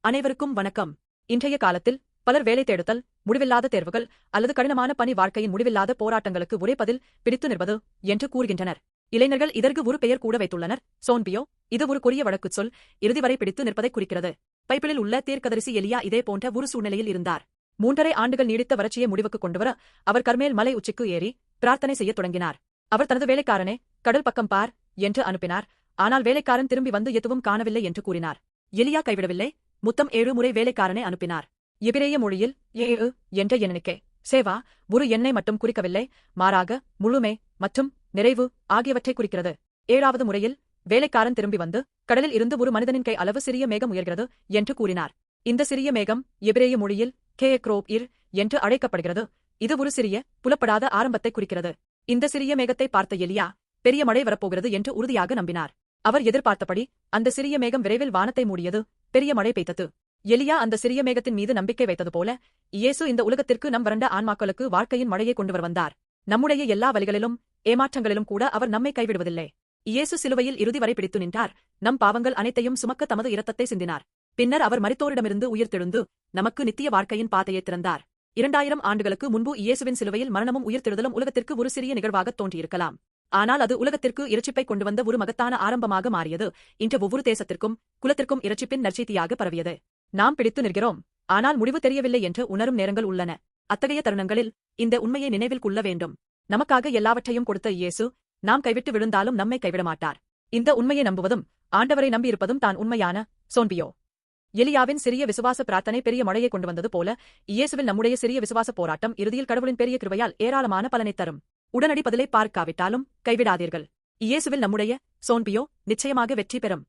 அனைவருக்கும் வணக்கம். இன்றைய காலத்தில் பலர் வேலை தேடுதல், முடிவில்லாத தேர்வுகள் அல்லது கடினமான பணி வாழ்க்கையின் முடிவில்லாத போராட்டங்களுக்கு ஒரே பதில் பிடித்து நிற்பது என்று கூறுகின்றனர். இளைஞர்கள் இதற்கு ஒரு பெயர் கூட வைத்துள்ளனர், சோன்பியோ. இது ஒரு கொரிய வழக்குச் சொல், இறுதி வரை பிடித்து நிற்பதை குறிக்கிறது. பைபிளில் உள்ள தீர்க்கதரிசி எலியா இதே போன்ற ஒரு சூழ்நிலையில் இருந்தார். 3.5 ஆண்டுகள் நீடித்த வறட்சியை முடிவுக்கு கொண்டுவர அவர் கர்மேல் மலை உச்சிக்கு ஏறி பிரார்த்தனை செய்யத் தொடங்கினார். அவர் தனது வேலைக்காரனே, கடல் பக்கம் பார் என்று அனுப்பினார். ஆனால் வேலைக்காரன் திரும்பி வந்து எதுவும் காணவில்லை என்று கூறினார். எலியா கைவிடவில்லை. மொத்தம் 7 முறை வேலைக்காரனை அனுப்பினார். எபிரேய மொழியில் 7 என்ற எண்ணிக்கை சேவா ஒரு எண்ணை மட்டும் குறிக்கவில்லை, மாறாக முழுமை மற்றும் நிறைவு ஆகியவற்றை குறிக்கிறது. 7வது முறையில் வேலைக்காரன் திரும்பி வந்து கடலில் இருந்து ஒரு மனிதனின் கை அளவு சிறிய மேகம் உயர்கிறது என்று கூறினார். இந்த சிறிய மேகம் எபிரேய மொழியில் கேக்ரோப் இர் என்று அழைக்கப்படுகிறது. இது ஒரு சிறிய புலப்படாத ஆரம்பத்தை குறிக்கிறது. இந்த சிறிய மேகத்தை பார்த்த எலியா பெரிய மழை வரப்போகிறது என்று உறுதியாக நம்பினார். அவர் எதிர்பார்த்தபடி அந்த சிறிய மேகம் விரைவில் வானத்தை மூடியது. பெரிய மழை பெய்தது. எலியா அந்த சிறிய மேகத்தின் மீது நம்பிக்கை வைத்தது போல இயேசு இந்த உலகத்திற்கு நம் வறண்ட ஆன்மாக்களுக்கு வாழ்க்கையின் மழையை கொண்டு வந்தார். நம்முடைய எல்லா வழிகளிலும் ஏமாற்றங்களிலும் கூட அவர் நம்மை கைவிடுவதில்லை. இயேசு சிலுவையில் இறுதி வரை பிடித்து நின்றார். நம் பாவங்கள் அனைத்தையும் சுமக்க தமது இரத்தத்தை சிந்தினார். பின்னர் அவர் மரித்தோரிடமிருந்து உயிர்த்தெழுந்து நமக்கு நித்திய வாழ்க்கையின் பாதையை திறந்தார். 2000 ஆண்டுகளுக்கு முன்பு இயேசுவின் சிலுவையில் மரணமும் உயிர்த்தெழுதலும் உலகத்திற்கு ஒரு சிறிய நிகழ்வாக தோன்றியிருக்கலாம். ஆனால் அது உலகத்திற்கு இரட்சிப்பை கொண்டு வந்த ஒரு மகத்தான ஆரம்பமாக மாறியது. இன்று ஒவ்வொரு தேசத்திற்கும் குலத்திற்கும் இரட்சிப்பின் நற்செய்தியாக பரவியது. நாம் பிடித்து நிற்கிறோம், ஆனால் முடிவு தெரியவில்லை என்று உணரும் நேரங்கள் உள்ளன. அத்தகைய தருணங்களில் இந்த உண்மையை நினைவில் கொள்ள வேண்டும். நமக்காக எல்லாவற்றையும் கொடுத்த இயேசு நாம் கைவிட்டு விழுந்தாலும் நம்மை கைவிடமாட்டார். இந்த உண்மையை நம்புவதும் ஆண்டவரை நம்பியிருப்பதும் தான் உண்மையான சோன்பியோ. எலியாவின் சிறிய விசுவாச பிரார்த்தனை பெரிய மழையை கொண்டு வந்தது போல இயேசுவில் நம்முடைய சிறிய விசுவாச போராட்டம் இறுதியில் கடவுளின் பெரிய கிருபையால் ஏராளமான பலனை தரும். உடனடி பதிலை பார்க்காவிட்டாலும் கைவிடாதீர்கள். இயேசுவில் நம்முடைய சோன்பியோ நிச்சயமாக வெற்றி பெறும்.